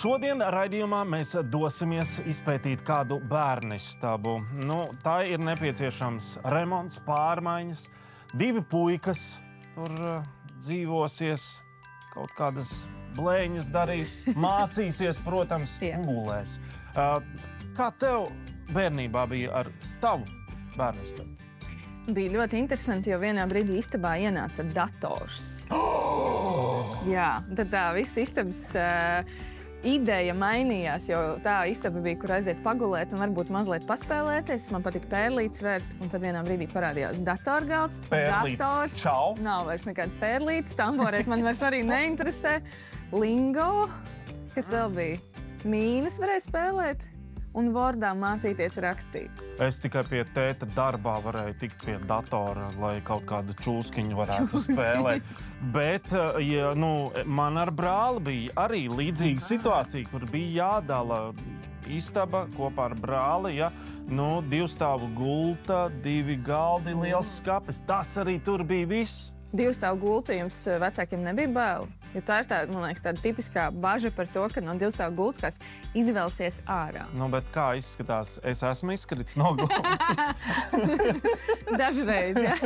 Šodien raidījumā mēs dosimies izpētīt kādu bērnistabu. Tā ir nepieciešams remonts, pārmaiņas. 2 puikas tur dzīvosies, kaut kādas blēņas darīs, mācīsies, protams, un gulēs. Kā tev bērnībā bija ar tavu bērnistabu? Bija ļoti interesanti, jo vienā brīdī istabā ienāca dators. Jā, tad tā visa istabas ideja mainījās, jo tā istaba bija, kur aiziet pagulēt un varbūt mazliet paspēlēties. Man patika pērlītes vērt, un tad vienā brīdī parādījās datorgalds. Pērlītes, čau! Nav vairs nekāds pērlītes, tamborēt man vairs arī neinteresē. Lingo, kas vēl bija? Mīnas varēja spēlēt. Un Wordā mācīties rakstīt. Es tikai pie tēta darbā varēju tikt pie datora, lai kaut kādu čūskiņu varētu spēlēt. Bet man ar brāli bija arī līdzīga situācija, kur bija jādala istaba kopā ar brāli. Ja? 2 stāvu gulta, 2 galdi, liels skapis. Tas arī tur bija viss. 2 stāvu gulta jums vecākiem nebija bail? Jo tā ir tāda, man liekas, tāda tipiskā baža par to, ka no 2 stāvu gultas kāds izvelsies ārā. Bet kā izskatās? Es esmu izkritis no gultas. Dažreiz, ja?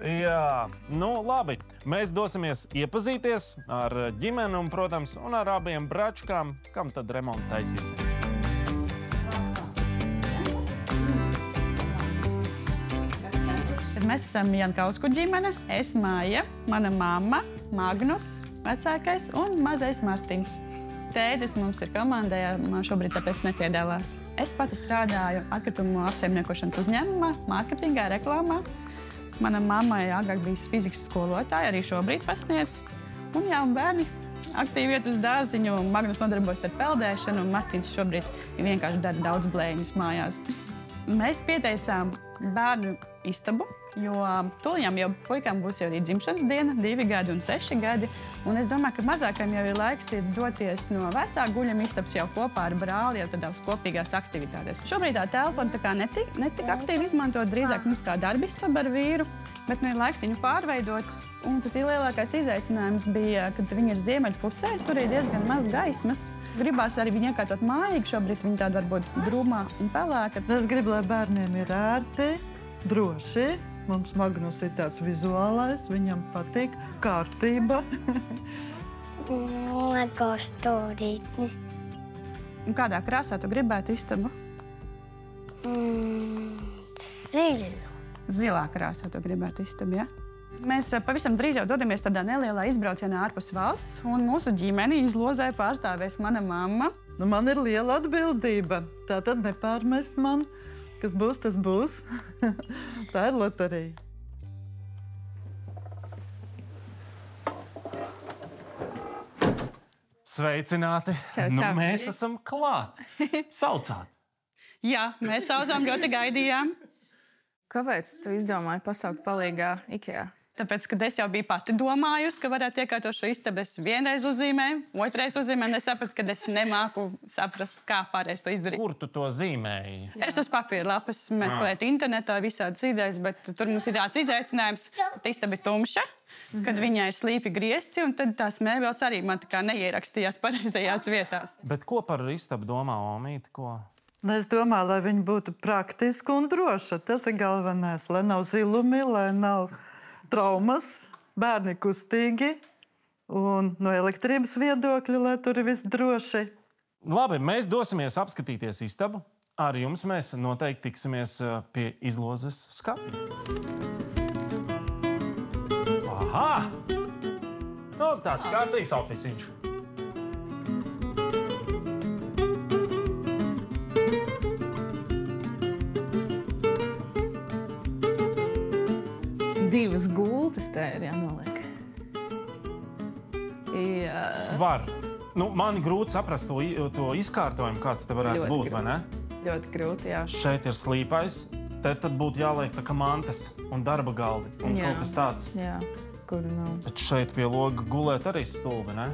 Jā, labi. Mēs dosimies iepazīties ar ģimeni un, protams, un ar abiem bračkām, kam tad remontu taisīsim. Mēs esam Jankausku ģimene, es Maija, mana mamma, Magnus, vecākais un mazais Martins. Tētis mums ir komandējā, šobrīd tāpēc nepiedalās. Es pati strādāju atkritumu apsaimniekošanas uzņēmumā, mārketingā, reklāmā. Mana mammai agrāk bija fizikas skolotāja, arī šobrīd pasniedz. Un bērni aktīvi iet uz dārziņu, Magnus nodarbojas ar peldēšanu, un Martins šobrīd vienkārši dara daudz blēņas mājās. Mēs pieteicām bērnu istabu, jo tuliņām jau puikām būs jau arī dzimšanas diena, 2 gadi un 6 gadi. Un es domāju, ka mazākajiem jau ir laiks doties no vecā guļama istabas jau kopā ar brāli jau tādās kopīgās aktivitātēs. Šobrīd tā telpa netika aktīvi izmantot, drīzāk mums kā darba istaba ar vīru, bet ir laiks viņu pārveidot. Un tas ir lielākais izaicinājums bija, kad viņi ir ziemeļu pusē, tur ir diezgan maz gaismas. Gribās arī viņu iekārtot mājīgi, šobrīd viņi tāda varbūt drūmā un pelēka. Es gribu, lai bērniem ir ērti, droši. Mums Magnus ir tāds vizuālais, viņam patīk kārtība. Lego stūrītni. Un kādā krāsā tu gribētu istabu? Zilu. Zilā krāsā tu gribētu istabu, ja? Mēs pavisam drīz jau dodamies tādā nelielā izbraucienā ārpus valsts, un mūsu ģimeni izlozē pārstāvēs mana mamma. Man ir liela atbildība. Tā tad nepārmest man. Kas būs, tas būs. Tā ir loterija. Sveicināti! Mēs esam klāt. Saucāt. Jā, mēs saucām, ļoti gaidījām. Kāpēc tu izdomāji pasaukt palīgā IKEA? Tāpēc, kad es jau biju pati domājusi, ka varētu iekārtot šo istabu, es vienreiz uzzīmēju, otrreiz uzzīmēju, un es sapratu, ka es nemāku saprast, kā pārējais to izdarīt. Kur tu to zīmēji? Es uz papīra lapas meklēju internetā visādas idejas, bet tur mums ir tāds izaicinājums, ka istaba ir tumša, kad viņai ir slīpi griezti, un tad tās mēbeles arī man tā kā neierakstījās pareizajās vietās. Bet ko par istabu domā Omīte? Ko? Es domāju, lai viņa būtu praktiska un droša. Tas ir galvenais, lai nav zilumi, lai nav traumas, bērni kustīgi un no elektrības viedokļa, lai tur ir viss droši. Labi, mēs dosimies apskatīties istabu. Ar jums mēs noteikti tiksimies pie izlozes skapja. Aha! Tāds kārtīgs ofisiņš. Divas gultas te ir jānoliek. Jā. Var. Man grūti saprast to izkārtojumu, kāds te varētu būt, vai ne? Ļoti grūti, jā. Šeit ir slīpais, te tad būtu jāliek tā kā mantas un darba galdi un kaut kas tāds. Jā, kuru nav. Taču šeit pie loga gulēt arī stulbi, ne?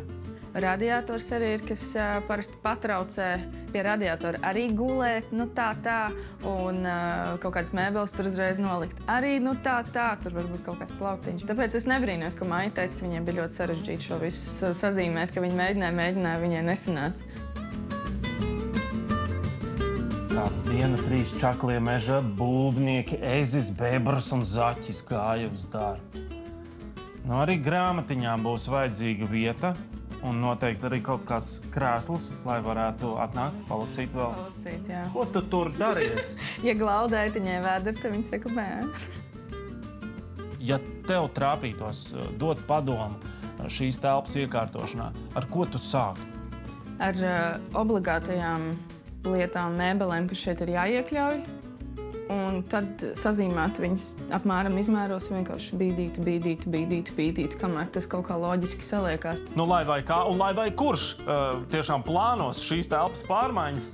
Radiators arī ir, kas parasti patraucē pie radiatora arī gulēt, tā, un kaut kādas mēbeles tur uzreiz nolikt. Arī, tā, tur varbūt kaut kāds plauktiņš. Tāpēc es nebrīnos, ka Maija teica, ka viņiem bija ļoti sarežģīti šo visu sazīmēt, ka viņi mēģināja, viņai nesanāca. Tā diena 3 čaklie meža būvnieki, ezis, bebras un zaķis gāja uz darbu. Arī grāmatiņām būs vajadzīga vieta. Un noteikti arī kaut kāds krēsls, lai varētu atnākt, palasīt vēl. Palasīt, jā. Ko tu tur daries? Ja glaudēji viņai vēderi, tad viņa saka, bē. Ja tev trāpītos dot padomu šīs telpas iekārtošanā, ar ko tu sāktu? Ar obligātajām lietām, mēbelēm, kas šeit ir jāiekļauj. Un tad sazīmēt viņus apmēram izmēros, vienkārši bīdīt, kamēr tas kaut kā loģiski saliekās. Lai vai kā, un lai vai kurš tiešām plānos šīs telpas pārmaiņas,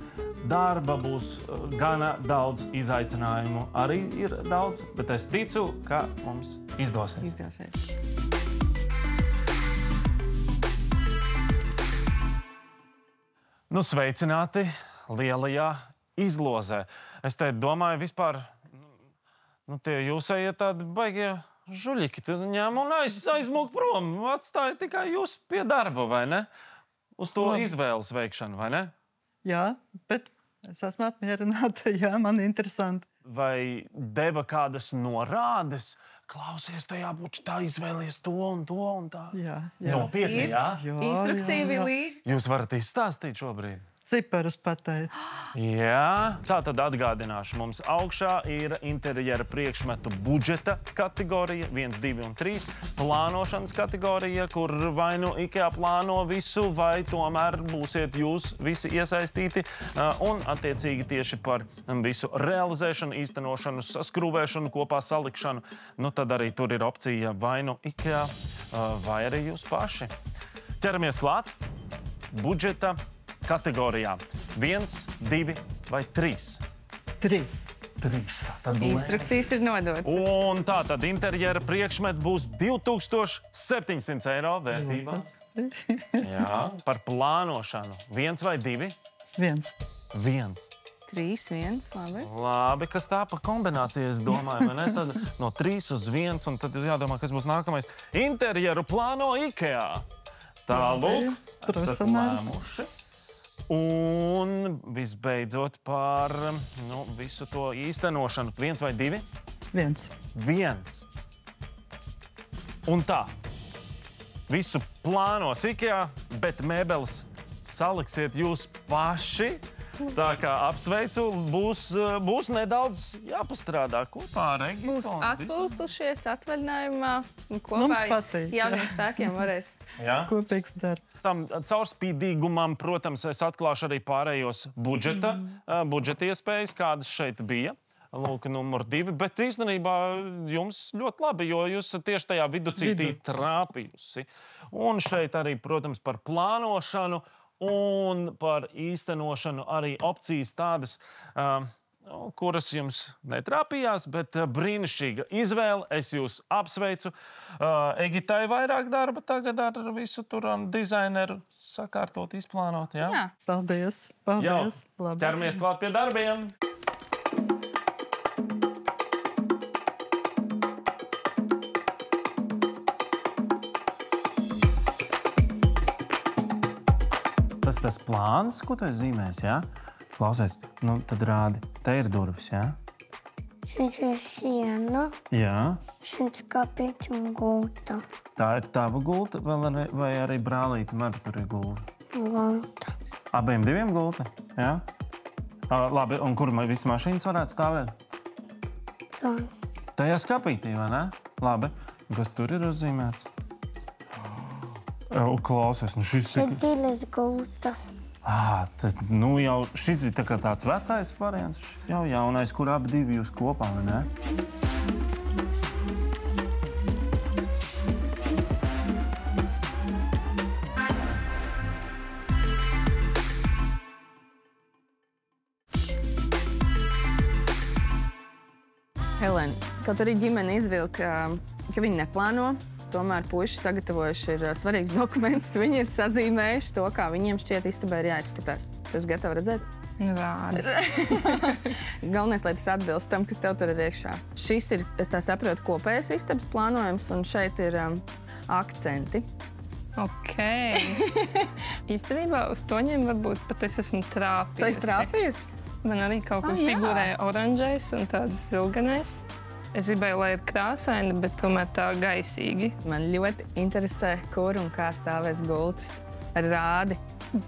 darba būs gana daudz izaicinājumu. Arī ir daudz, bet es ticu, ka mums izdosies. Sveicināti lielajā izlozē. Es te domāju, vispār, tie jūsējie tādi baigie žuļiki, tu ņem un aizmūk prom, atstāja tikai jūs pie darba, vai ne? Uz to izvēles veikšanu, vai ne? Jā, bet es esmu apmierināta, jā, man interesanti. Vai deva kādas norādes? Klausies, tajā būtu tā izvēlies to un tā. Jā. Nopietni, jā? Instrukcija, Vilī. Jūs varat izstāstīt šobrīd? Ciparus pateica. Jā, tā tad atgādināšu. Mums augšā ir interjera priekšmetu budžeta kategorija 1, 2 un 3. Plānošanas kategorija, kur vai nu IKEA plāno visu, vai tomēr būsiet jūs visi iesaistīti. Un attiecīgi tieši par visu realizēšanu, īstenošanu, saskrūvēšanu, kopā salikšanu. Tad arī tur ir opcija vai nu IKEA, vai arī jūs paši. Ķeramies klāt. Budžeta kategorijā 1, 2 vai 3? 3. Instrukcijas ir nodotas. Un tā tad interjera priekšmet būs 2700 eiro vērtībā. Jā, par plānošanu 1 vai 2? 1. 1. 3, 1, labi. Labi, kas tā pa kombināciju, es domāju, vai ne? Tad no 3 uz 1, un tad jādomā, kas būs nākamais. Interjeru plāno IKEA. Tālūk, esat lēmuši. Un visbeidzot par visu to īstenošanu. 1 vai 2? 1. 1. Un tā. Visu plānos IKEA, bet mēbeles saliksiet jūs paši. Tā kā apsveicu, būs nedaudz jāpastrādā kopā ar Egitu. Būs atpūstušies atvaļinājumā. Mums patīk. Jauniem spēkiem varēs. Jā? Kopīgs darbs. Tam caurspīdīgumam, protams, es atklāšu arī pārējos budžeta iespējas, kādas šeit bija. Lūk, numur 2. Bet īstenībā jums ļoti labi, jo jūs tieši tajā viducītī trāpījusi. Un šeit arī, protams, par plānošanu un par īstenošanu arī opcijas tādas, kuras jums netrāpījās, bet brīnišķīga izvēle. Es jūs apsveicu. Egitai vairāk darba tagad ar visu tur dizaineru sakārtot, izplānot. Jā? Paldies. Ķeramies klāt pie darbiem. Tas plāns, ko tu zīmēsi, jā? Klausies, tad rādi. Te ir durvis, jā? Šeit ir siena. Jā. Šeit ir kāpēc un gulta. Tā ir tava gulta, vai arī brālīte Marta tur ir gulta? Gulta. Abiem 2 gulta, jā? Labi, un kur visas mašīnas varētu stāvēt? Tā. Tajā skapītī, vai ne? Labi. Kas tur ir uzzīmēts? Klausies, šis ir... Šeit 2 gultas. Tad, jau šis ir tāds vecais variants, jau jaunais, kur abi 2 jūs kopā, vai ne? Helēna, kaut arī ģimene izvilka, ka viņi neplāno tomēr puiši sagatavojuši ir svarīgs dokuments. Viņi ir sazīmējuši to, kā viņiem šķiet istabā ir jāizskatās. Tu esi gatava redzēt? Rādi. Galvenais, lai tas atbilst tam, kas tev tur ir iekšā. Šis ir, es tā saprotu, kopējais istabas plānojums, un šeit ir akcenti. Ok. Īstenībā uz toņiem varbūt pat es esmu trāpījusi. Tu esi trāpījusi? Man arī kaut kur figurēja oranžais un tāds zilganais. Es gribēju, lai ir krāsaini, bet tomēr tā gaisīgi. Man ļoti interesē, kur un kā stāvēs gultas. Rādi.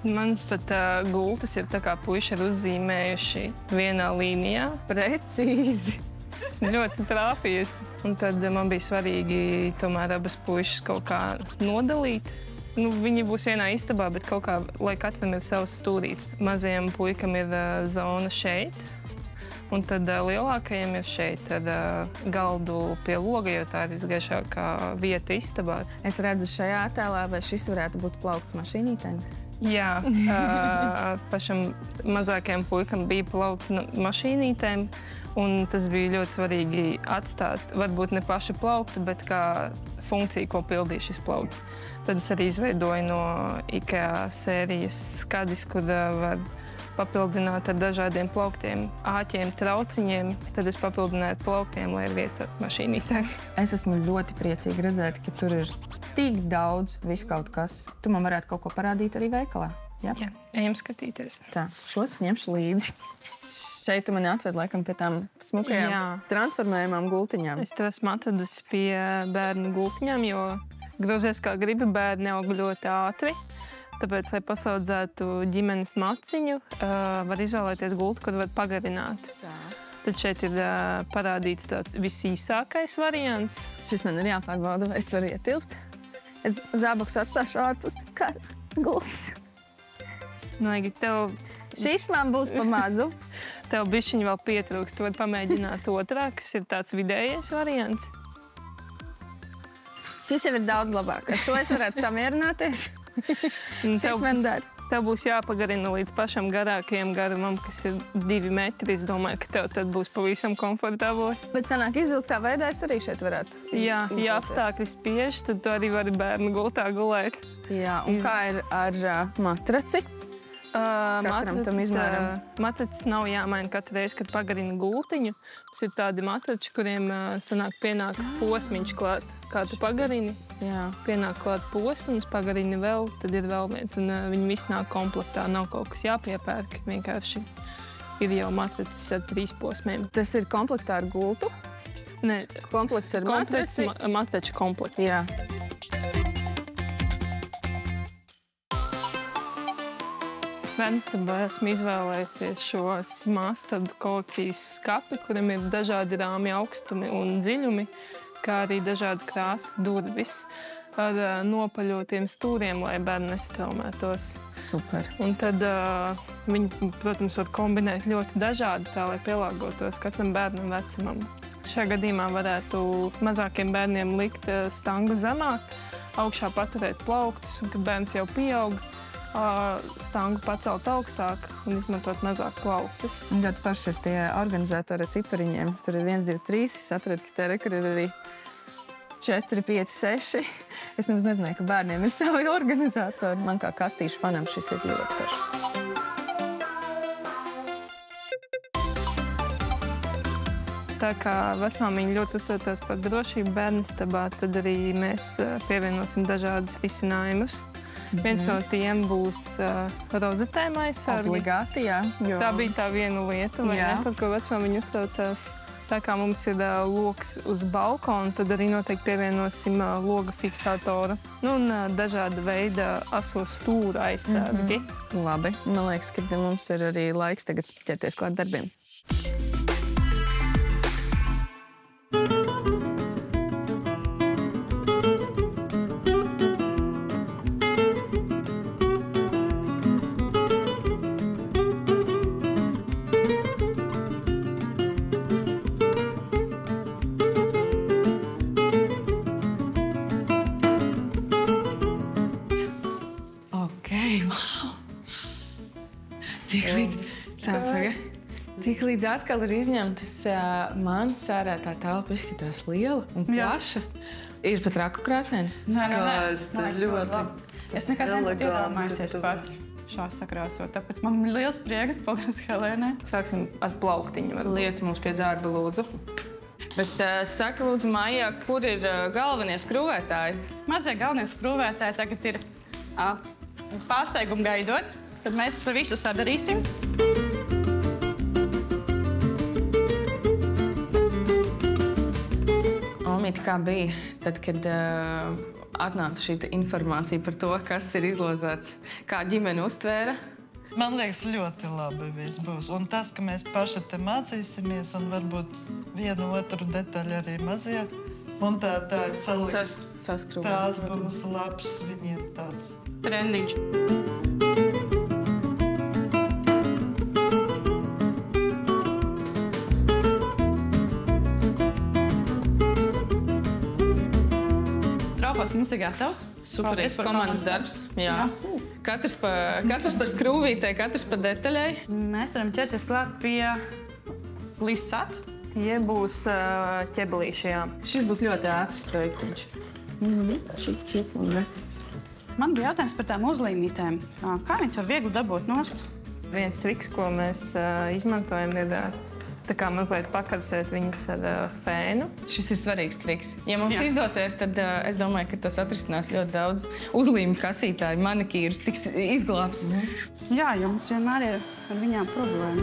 Man pat gultas ir tā kā puiši ir uzzīmējuši vienā līnijā. Precīzi. Es esmu ļoti trāpījusi. Un tad man bija svarīgi tomēr abas puišas kaut kā nodalīt. Nu, viņi būs vienā istabā, bet kaut kā, lai katram ir savs stūrīts. Mazajam puikam ir zona šeit. Un tad lielākajam ir šeit ar galdu pie loga, jo tā ir visgaišākā vieta istabā. Es redzu šajā attēlā, vai šis varētu būt plaukts mašīnītēm? Jā, pašam mazākajam puikam bija plaukts mašīnītēm, un tas bija ļoti svarīgi atstāt, varbūt ne paši plaukti, bet kā funkciju, ko pildīja šis plaukts. Tad es arī izveidoju no IKEA sērijas skadis, kur var papildināt ar dažādiem plauktiem, āķiem, trauciņiem. Tad es papildināju ar plauktiem, lai ir vieta mašīnītēm. Es esmu ļoti priecīga redzēt, ka tur ir tik daudz visu kaut kas. Tu man varētu kaut ko parādīt arī veikalā. Ja? Jā, ejam skatīties. Tā, šos ņemšu līdzi. Šeit tu mani atved laikam pie tām smukajām transformējumām gultiņām. Es tev esmu atradusi pie bērnu gultiņām, jo grozies kā gribi, bērni aug ļoti ātri. Tāpēc, lai pasaudzētu ģimenes maciņu, var izvēlēties gultu, kur var pagarināt. Tad šeit ir parādīts tāds visīsākais variants. Šis man ir jāpārbauda, vai es varu ietilpt. Es zābakus atstāšu ārpus kā gultas. Noigi, tev... Šis man būs pa mazu. Tev bišķiņi vēl pietrūkst. Tu vari pamēģināt otrā, kas ir tāds vidējais variants. Šis jau ir daudz labāk. Ar šo es varētu samierināties. Šis man dara. Tev būs jāpagarina līdz pašam garākajam garumam, kas ir 2 metri. Es domāju, ka tev tad būs pavisam komfortabli. Bet sanāk izvilktā veidā es arī šeit varētu. Jā, ja apstākļi spiež, tad tu arī vari bērnu gultā gulēt. Jā, un kā ir ar matraci? Matracis nav jāmaina katru reizi, kad pagarina gultiņu. Tas ir tādi matrači, kuriem pienāk posmiņš klāt. Kā tu pagarini, pienāk klāt posms, pagarini vēl, tad ir vēl viens. Un viņi visi nāk komplektā, nav kaut kas jāpiepērk. Vienkārši ir jau matracis ar 3 posmiem. Tas ir komplektā ar gultu? Nē, komplekts ar matraci? Matrača komplekts. Jā. Bērnistabā esmu izvēlējusies šos Mastard kolekcijas skapi, kuriem ir dažādi rāmju augstumi un dziļumi, kā arī dažādi krāsu durvis ar nopaļotiem stūriem, lai bērni nesatraumētos. Super. Un tad viņi, protams, var kombinēt ļoti dažādi, tā, lai pielāgotos katram bērnam vecumam. Šajā gadījumā varētu mazākiem bērniem likt stangu zemāk, augšā paturēt plauktus, un kad bērns jau pieaug, stangu pacelt augstāk un izmantot mazāk plauktus. Ļoti paši ir tie organizatori ar cipariņiem. Tur ir 1, 2, 3. Es atradu, ka te kur ir arī 4, 5, 6. Es nemaz nezināju, ka bērniem ir savi organizatori. Man kā kastīšu fanam šis ir ļoti paši. Tā kā vecmāmiņa ļoti uzsaucās par drošību bērnistabā, tad arī mēs pievienosim dažādus risinājumus. Viens no tiem būs rozetēm aizsargi. Obligāti, jā. Jo... Tā bija tā viena lieta, vai ne, par ko vecmāmiņa uztraucās. Tā kā mums ir loks uz balkona, tad arī noteikti pievienosim loga fiksatoru. Nu, un dažāda veida aso stūra aizsargi. Labi. Man liekas, ka mums ir arī laiks tagad ķerties klāt darbiem. Tik Tik līdz atkal ir izņemtas man sērētā telpa izskatās liela un plaša. Ir pat raku krāsaini. Skaisti, ļoti. Es nekad nebūtu iedomājusies pat šā sakrāsot, tāpēc man ir liels prieks. Paldies, Helēnai. Sāksim ar plauktiņu. Liec mums pie darba, lūdzu. Bet saka, lūdzu, Maijā, kur ir galvenie skrūvētāji? Mazie galvenie skrūvētāji tagad ir pārsteigumu gaidot. Tad mēs visu sadarīsim. Omīte, kā bija tad, kad atnāca šī informācija par to, kas ir izlozēts, kā ģimene uztvēra? Man liekas, ļoti labi viss būs. Un tas, ka mēs paši te mācīsimies un varbūt vienu otru detaļu arī maziet, un tā ir Saskrūvēs. tās būs labs viņiem tāds. Trendiņš. Traupās mums ir gatavs. Superīgs komandas darbs. Jā. Katrs par skrūvītei, katrs par detaļai. Mēs varam ķerties klāt pie lisat. Tie būs ķebelīši, jā. Šis būs ļoti ātrs projektiņš. Čip un veklis. Man bija jautājums par tām uzlīmītēm. Kā viņas var viegli dabūt nost? Viens triks, ko mēs izmantojam, ir tā kā mazliet pakarsēt viņas ar fēnu. Šis ir svarīgs triks. Ja mums izdosies, tad es domāju, ka tas atrisinās ļoti daudz uzlīmu kasītāju, manikīrus, tiks izglābs. Jā, jo mums vienmēr ir ar viņām problēma.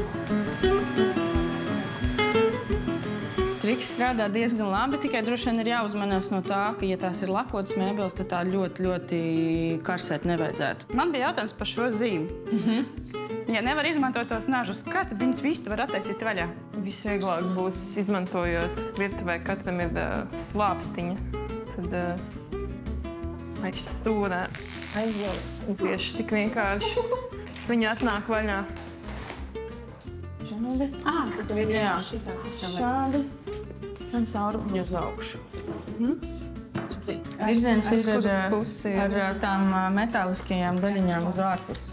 Triks strādā diezgan labi, tikai droši vien ir jāuzmanās no tā, ka, ja tās ir lakotas mēbeles, tad tā ļoti karsēt nevajadzētu. Man bija jautājums par šo zīmi. Ja nevar izmantot tos nažus, kā tad viņas visu var attaisīt vaļā? Visvieglāk būs izmantojot virtuvē, katram ir lāpstiņa. Tad aiz stūrē aizjūt. Un tieši tik vienkārši viņa atnāk vaļā. Jā, šādi. Un cauri viņu uz augšu. Virziens ir ar tām metāliskajām daļiņām uz ārpusi.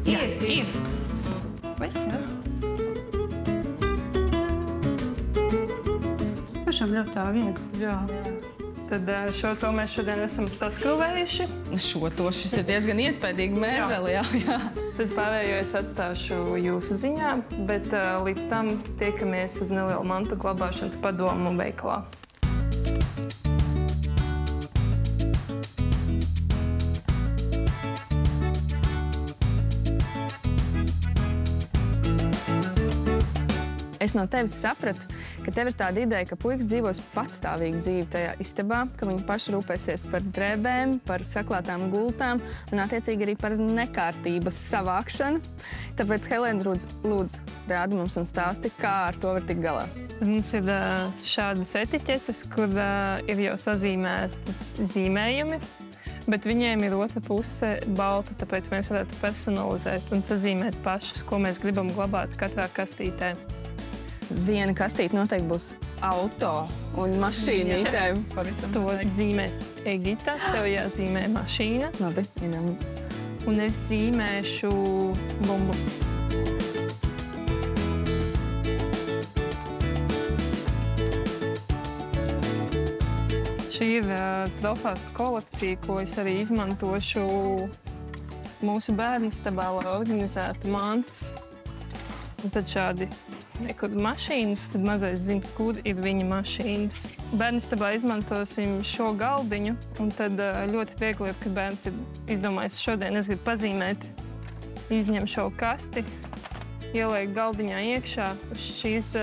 Ir. Pašam ļoti tā viegli. Jā. Tad šo to mēs šodien esam saskrūvējuši. Šis ir diezgan iespaidīgi mēbeli, jā. Tad pārējo es atstāšu jūsu ziņā, bet līdz tam tiekamies uz nelielu mantu glabāšanas padomu veikalā. Es no tevis sapratu, ka tev ir tāda ideja, ka puikas dzīvos patstāvīgu dzīvi tajā istabā, ka viņi paši rūpēsies par drēbēm, par saklātām gultām un, attiecīgi, arī par nekārtības savākšanu. Tāpēc, Helēna, lūdzu, rādi mums un stāsti, kā ar to var tikt galā. Mums ir šādas etiķetes, kur ir jau sazīmētas zīmējumi, bet viņiem ir otra puse balta, tāpēc mēs varētu personalizēt un sazīmēt pašas, ko mēs gribam glabāt katrā kastītē. Viena kastīte noteikti būs auto un mašīnītēm. To zīmēs Egita, tev jāzīmē mašīna. Labi, vienam. Un es zīmēšu bumbu. Šī ir trofāstu kolekcija, ko es arī izmantošu mūsu bērnistabā, lai organizētu mantas. Un tad šādi nekur mašīnas, tad mazais zina, kur ir viņa mašīnas. Bērnistabā izmantosim šo galdiņu, un tad ļoti viegli ir, kad bērns ir izdomājis šodien, es gribu pazīmēt, izņem šo kasti, ieliek galdiņā iekšā, uz šīs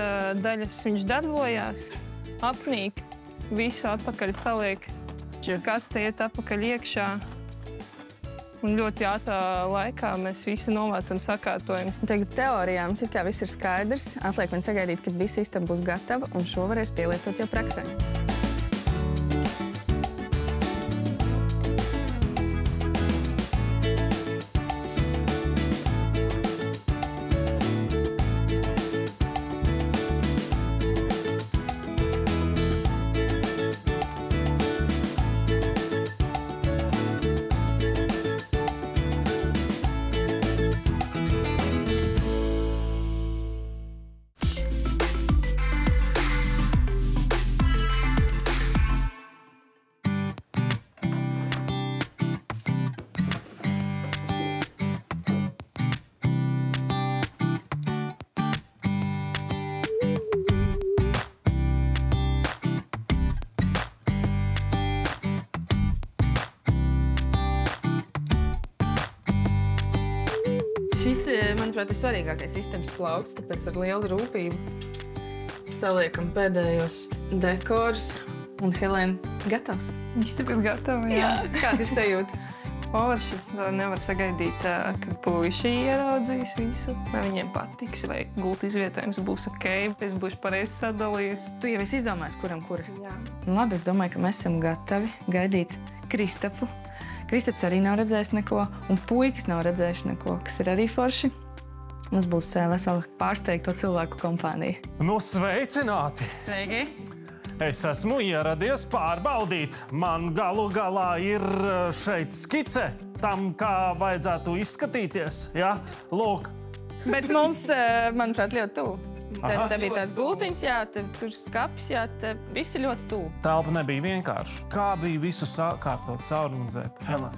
daļas viņš darbojās, apnīk, visu atpakaļ paliek, kaste iet atpakaļ iekšā. Un ļoti ātrā laikā mēs visu novācam, sakārtojam. Tagad teorijā mums kā viss ir skaidrs. Atliek man sagaidīt, kad visa istaba būs gatava, un šo varēs pielietot jau praksē. manuprāt, ir svarīgākais istabas plaukts, tāpēc ar lielu rūpību saliekam pēdējos dekors un Helēna gatavs. Istaba ir gatava, jā. Kāda ir sajūta? Šis nevar sagaidīt, kad puiši ieraudzīs visu, vai viņiem patiks, vai gulta izvietojums būs ok, es būšu pareizi sadalījis. Tu jau esi izdomājis, kuram kura? Jā. Nu, labi, es domāju, ka mēs esam gatavi gaidīt Kristapu. Kristaps arī nav redzējis neko, un puikas nav redzējuši neko, kas ir arī forši. Mums būs vesela pārsteigto cilvēku kompānija. Nu, sveicināti! Sveiki! Es esmu ieradies pārbaudīt. Man galu galā ir šeit skice tam, kā vajadzētu izskatīties. Ja? Lūk, Bet mums, manuprāt, ļoti tuvu. Aha. Te bija tās gultiņas, jā, te tur skapis, jā, te visi ļoti tuvu. telpa nebija vienkārši. Kā bija visu sakārtot, saorganizēt? Helēna.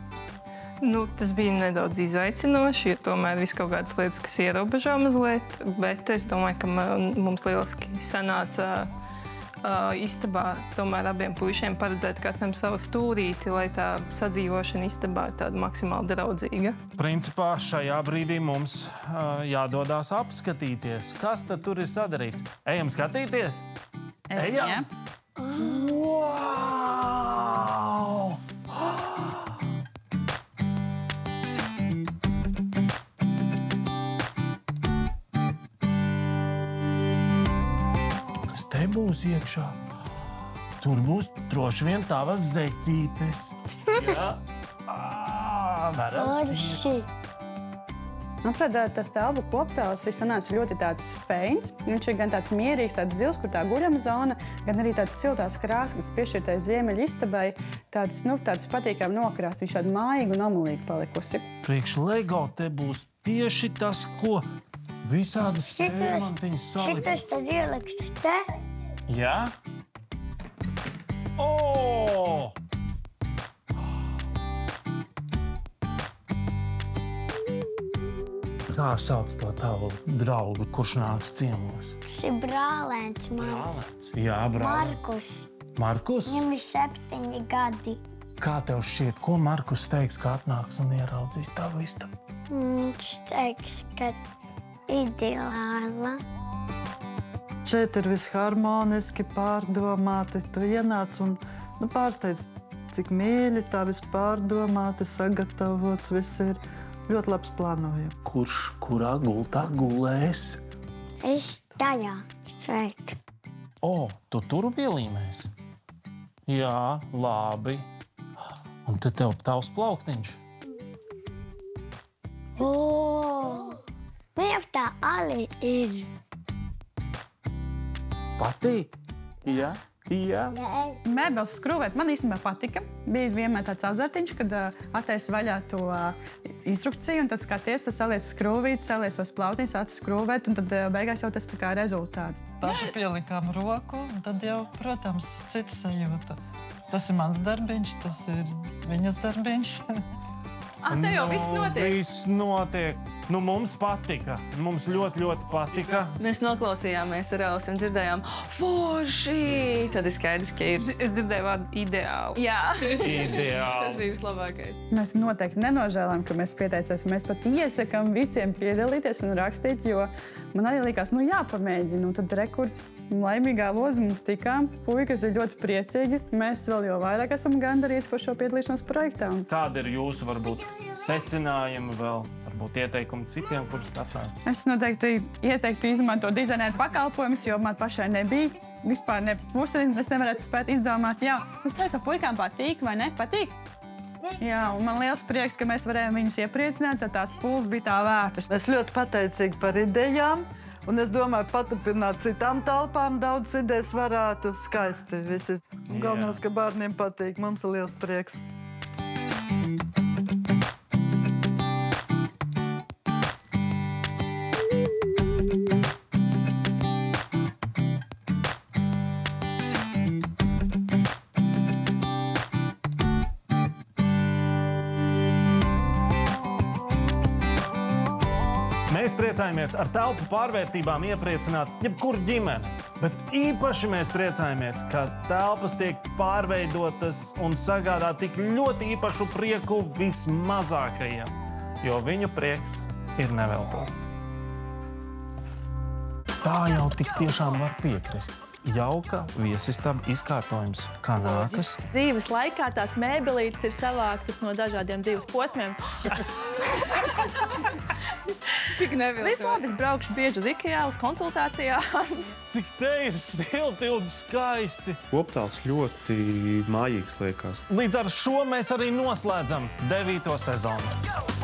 Nu, tas bija nedaudz izaicinoši, jo tomēr viss kaut kādas lietas, kas ierobežo mazliet, bet es domāju, ka mums lieliski sanāca istabā tomēr abiem puišiem paredzēt katram savu stūrīti, lai tā sadzīvošana istabā ir tāda maksimāli draudzīga. Principā šajā brīdī mums jādodās apskatīties. Kas tad tur ir sadarīts? Ejam skatīties? Ejam! Wow! Kas te būs iekšā? Tur būs droši vien tavas zeķītes. Jā? Varat ciet. Forši. Manuprāt, tas telpu koptēls ir sanācis ļoti tāds feins. Viņš ir gan tāds mierīgs, tāds zils, kur tā guļama zona, gan arī tāds siltās krāsas, kas piešķirtais ziemeļu istabai. Tāds patīkami nokrāsts, viņš tāda mājīga un omulīga palikusi. Priekš Lego te būs tieši tas, ko visādas elemantiņas salikt. Šitas tad ieliks te. Jā? O! Kā sauc to tavu draugu, kurš nāks ciemos? Tas ir brālēns mans. Brālēns. Jā, brālēns. Markus. Markus? Viņam ir 7 gadi. Kā tev šķiet, ko Markus teiks, kā atnāks un ieraudzīs tavu istabu? Viņš teiks, ka ideāla. Šeit ir viss harmoniski, pārdomāti. Tu ienāc un pārsteidz, cik mīļi tā viss pārdomāti, sagatavots. Viss ir ļoti labs plānojums. Kurš kurā gultā gulēs? Es tajā šeit. O, tu tur pielīmēs? Jā, labi. Un te tev tavs plauktiņš. O, viņam tā arī ir. Patīk? Jā? Jā. Mēbeles skrūvēt man īstenībā patika. Bija vienmēr tāds azartiņš, kad attaisi vaļā to instrukciju, un tad skaties, tas saliec skrūvīt, saliec tos plautiņus, atskrūvēt, un tad beigās jau tas tā kā rezultāts. Paši pielikām roku, un tad jau, protams, cita sajūta. Tas ir mans darbiņš, tas ir viņas darbiņš. Te jau viss notiek. Viss notiek. Nu, mums patika. Mums ļoti, ļoti patika. Mēs noklausījāmies ar Elsu un dzirdējām, forši! Tad ir skaidrs, ka ir. Es dzirdēju vārdu ideāli. Jā, tas Ideāli. bija vislabākais. Mēs noteikti nenožēlām, ka mēs pieteicāmies. Mēs pat iesakām visiem piedalīties un rakstīt, jo man arī likās, jāpamēģina. Un tad rekur laimīgā loza mums tikām. Puikas ir ļoti priecīgi. Mēs vēl jau vairāk esam gandarīti par šo piedalīšanos projektā. Kādi ir jūsu, varbūt, secinājumi vēl, varbūt ieteikumi citiem, kurus tasās? Es noteikti ieteiktu izmantot dizaineru pakalpojumus, jo man pašai nebija. Vispār ne pusi, es nevarētu spēt izdomāt. Jā, es ceru, ka puikām patīk vai ne? Patīk? Jā, un man liels prieks, ka mēs varējām viņus iepriecināt, tad tās pūles bija tā vērtas. Es ļoti pateicīgi par idejām, un es domāju, paturpināt citām telpām daudz idejas varētu skaisti visi. Galvenais, ka bērniem patīk, mums ir liels prieks. Mēs priecājamies ar telpu pārvērtībām iepriecināt jebkuru ģimeni, bet īpaši mēs priecājamies, ka telpas tiek pārveidotas un sagādā tik ļoti īpašu prieku vismazākajiem, jo viņu prieks ir neveltots. Tā jau tik tiešām var piekrist. Jauka viesistaba izkārtojums, kā nākas. Dzīves laikā tās mēbelītes ir savāktas no dažādiem dzīves posmiem. Cik neviltot. Viss labi, es braukšu bieži uz IKEA, uz konsultācijām. Cik te ir stilti un skaisti. Koptāls ļoti mājīgs liekas. Līdz ar šo mēs arī noslēdzam 9. sezonu.